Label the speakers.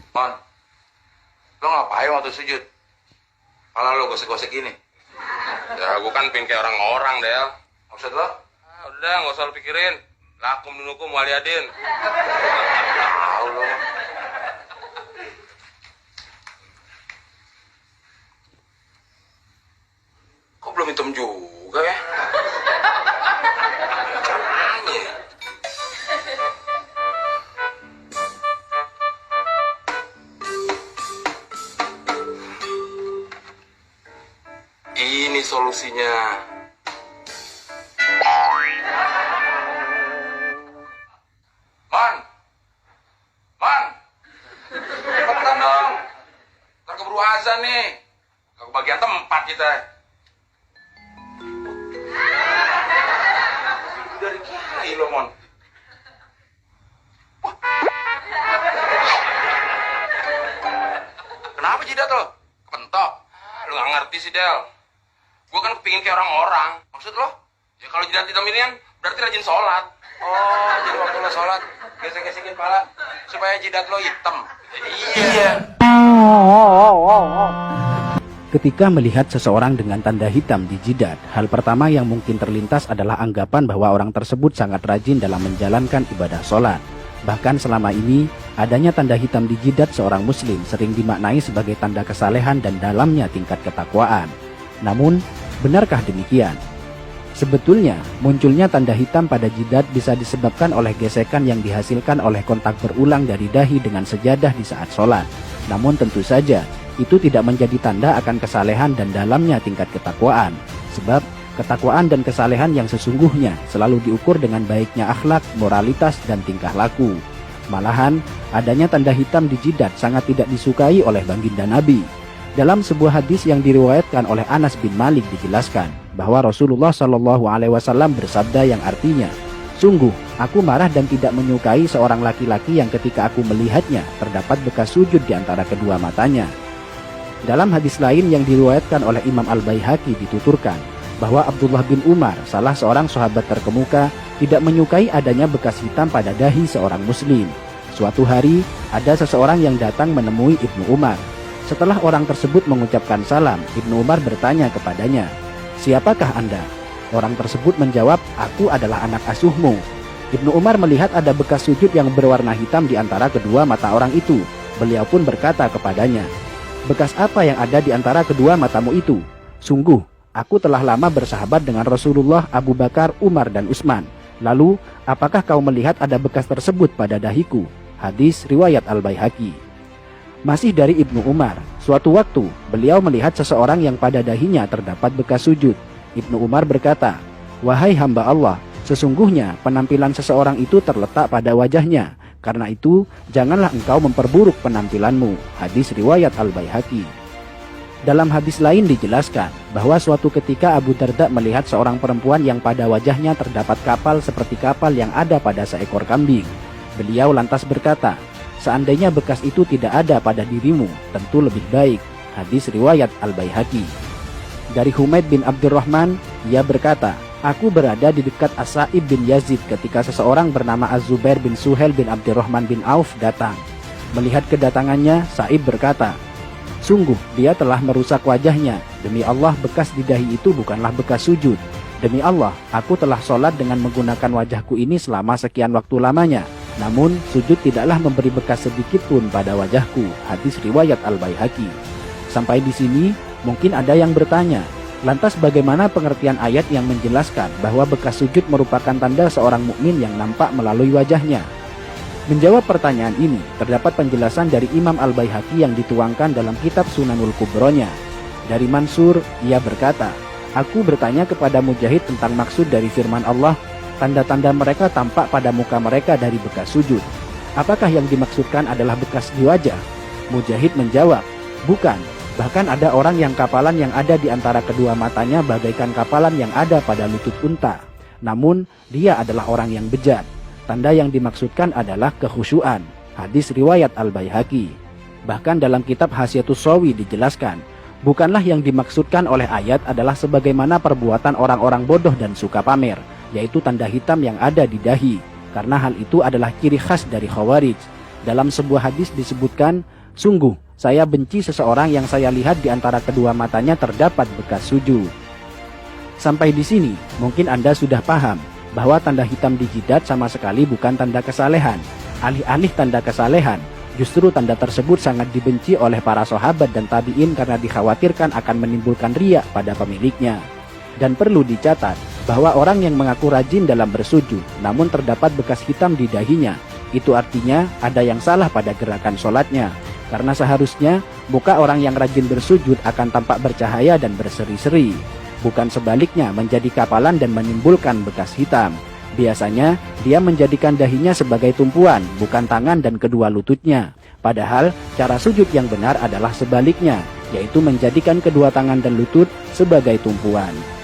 Speaker 1: Mon, lo ngapain waktu sujud? Kepala lo gosek-gosek gini.
Speaker 2: Ya gue kan pengen kayak orang-orang, Del.
Speaker 1: Maksud lo?
Speaker 2: Udah gak usah lu pikirin. Lakum dinukum waliadin.
Speaker 1: Tahu lo. Kok belum hitam juga ya? Caranya ya? Ini solusinya. Man, cepetan dong. Ntar keburu azan nih. Gak kebagian tempat kita. Dari kiai lo, Mon. Wah. Kenapa jidat lo? Kepentok.
Speaker 2: Lu gak ngerti sih, Del. Gue kan kepingin kayak orang-orang.
Speaker 1: Maksud lo?
Speaker 2: Ya kalau jidat hitam ini kan berarti rajin sholat.
Speaker 1: Oh, jadi waktu lo sholat gesek-gesekin kepala supaya jidat lo hitam.
Speaker 2: Iya.
Speaker 3: Ketika melihat seseorang dengan tanda hitam di jidat, hal pertama yang mungkin terlintas adalah anggapan bahwa orang tersebut sangat rajin dalam menjalankan ibadah sholat. Bahkan selama ini, adanya tanda hitam di jidat seorang muslim sering dimaknai sebagai tanda kesalehan dan dalamnya tingkat ketakwaan. Namun, benarkah demikian? Sebetulnya, munculnya tanda hitam pada jidat bisa disebabkan oleh gesekan yang dihasilkan oleh kontak berulang dari dahi dengan sejadah di saat sholat. Namun tentu saja, itu tidak menjadi tanda akan kesalehan dan dalamnya tingkat ketakwaan. Sebab, ketakwaan dan kesalehan yang sesungguhnya selalu diukur dengan baiknya akhlak, moralitas, dan tingkah laku. Malahan, adanya tanda hitam di jidat sangat tidak disukai oleh baginda Nabi. Dalam sebuah hadis yang diriwayatkan oleh Anas bin Malik dijelaskan bahwa Rasulullah Shallallahu Alaihi Wasallam bersabda yang artinya, "Sungguh, aku marah dan tidak menyukai seorang laki-laki yang ketika aku melihatnya terdapat bekas sujud di antara kedua matanya." Dalam hadis lain yang diriwayatkan oleh Imam Al-Baihaqi dituturkan bahwa Abdullah bin Umar, salah seorang sahabat terkemuka, tidak menyukai adanya bekas hitam pada dahi seorang muslim. Suatu hari, ada seseorang yang datang menemui Ibnu Umar. Setelah orang tersebut mengucapkan salam, Ibnu Umar bertanya kepadanya, "Siapakah Anda?" Orang tersebut menjawab, "Aku adalah anak asuhmu." Ibnu Umar melihat ada bekas sujud yang berwarna hitam di antara kedua mata orang itu. Beliau pun berkata kepadanya, "Bekas apa yang ada di antara kedua matamu itu?" "Sungguh, aku telah lama bersahabat dengan Rasulullah, Abu Bakar, Umar, dan Utsman. Lalu, apakah kau melihat ada bekas tersebut pada dahiku?" Hadis riwayat Al-Baihaqi. Masih dari Ibnu Umar, suatu waktu beliau melihat seseorang yang pada dahinya terdapat bekas sujud. Ibnu Umar berkata, "Wahai hamba Allah, sesungguhnya penampilan seseorang itu terletak pada wajahnya. Karena itu, janganlah engkau memperburuk penampilanmu." Hadis riwayat Al-Baihaqi. Dalam hadis lain dijelaskan bahwa suatu ketika Abu Darda melihat seorang perempuan yang pada wajahnya terdapat kapal seperti kapal yang ada pada seekor kambing. Beliau lantas berkata, "Seandainya bekas itu tidak ada pada dirimu, tentu lebih baik." Hadis riwayat Al-Baihaqi. Dari Humaid bin Abdurrahman, ia berkata, "Aku berada di dekat As-Sa'ib bin Yazid ketika seseorang bernama Az-Zubair bin Suhail bin Abdurrahman bin Auf datang. Melihat kedatangannya, Sa'ib berkata, 'Sungguh dia telah merusak wajahnya. Demi Allah, bekas di dahi itu bukanlah bekas sujud. Demi Allah, aku telah sholat dengan menggunakan wajahku ini selama sekian waktu lamanya. Namun, sujud tidaklah memberi bekas sedikit pun pada wajahku." Hadis riwayat Al-Baihaqi. Sampai di sini, mungkin ada yang bertanya, lantas bagaimana pengertian ayat yang menjelaskan bahwa bekas sujud merupakan tanda seorang mukmin yang nampak melalui wajahnya? Menjawab pertanyaan ini, terdapat penjelasan dari Imam Al-Baihaqi yang dituangkan dalam kitab Sunanul Kubronya. Dari Mansur, ia berkata, "Aku bertanya kepada Mujahid tentang maksud dari firman Allah, tanda-tanda mereka tampak pada muka mereka dari bekas sujud. Apakah yang dimaksudkan adalah bekas di wajah?" Mujahid menjawab, "Bukan, bahkan ada orang yang kapalan yang ada di antara kedua matanya bagaikan kapalan yang ada pada lutut unta. Namun, dia adalah orang yang bejat. Tanda yang dimaksudkan adalah kekhusyuan." Hadis riwayat Al-Baihaqi. Bahkan dalam kitab Hasyiatus Shawi dijelaskan, bukanlah yang dimaksudkan oleh ayat adalah sebagaimana perbuatan orang-orang bodoh dan suka pamer, yaitu tanda hitam yang ada di dahi, karena hal itu adalah ciri khas dari Khawarij. Dalam sebuah hadis disebutkan, Sungguh, saya benci seseorang yang saya lihat di antara kedua matanya terdapat bekas sujud. Sampai di sini, mungkin Anda sudah paham bahwa tanda hitam di jidat sama sekali bukan tanda kesalehan. Alih-alih tanda kesalehan, justru tanda tersebut sangat dibenci oleh para sahabat dan tabi'in karena dikhawatirkan akan menimbulkan riya pada pemiliknya. Dan perlu dicatat bahwa orang yang mengaku rajin dalam bersujud namun terdapat bekas hitam di dahinya, itu artinya ada yang salah pada gerakan sholatnya. Karena seharusnya muka orang yang rajin bersujud akan tampak bercahaya dan berseri-seri, bukan sebaliknya menjadi kapalan dan menimbulkan bekas hitam. Biasanya dia menjadikan dahinya sebagai tumpuan, bukan tangan dan kedua lututnya. Padahal cara sujud yang benar adalah sebaliknya, yaitu menjadikan kedua tangan dan lutut sebagai tumpuan.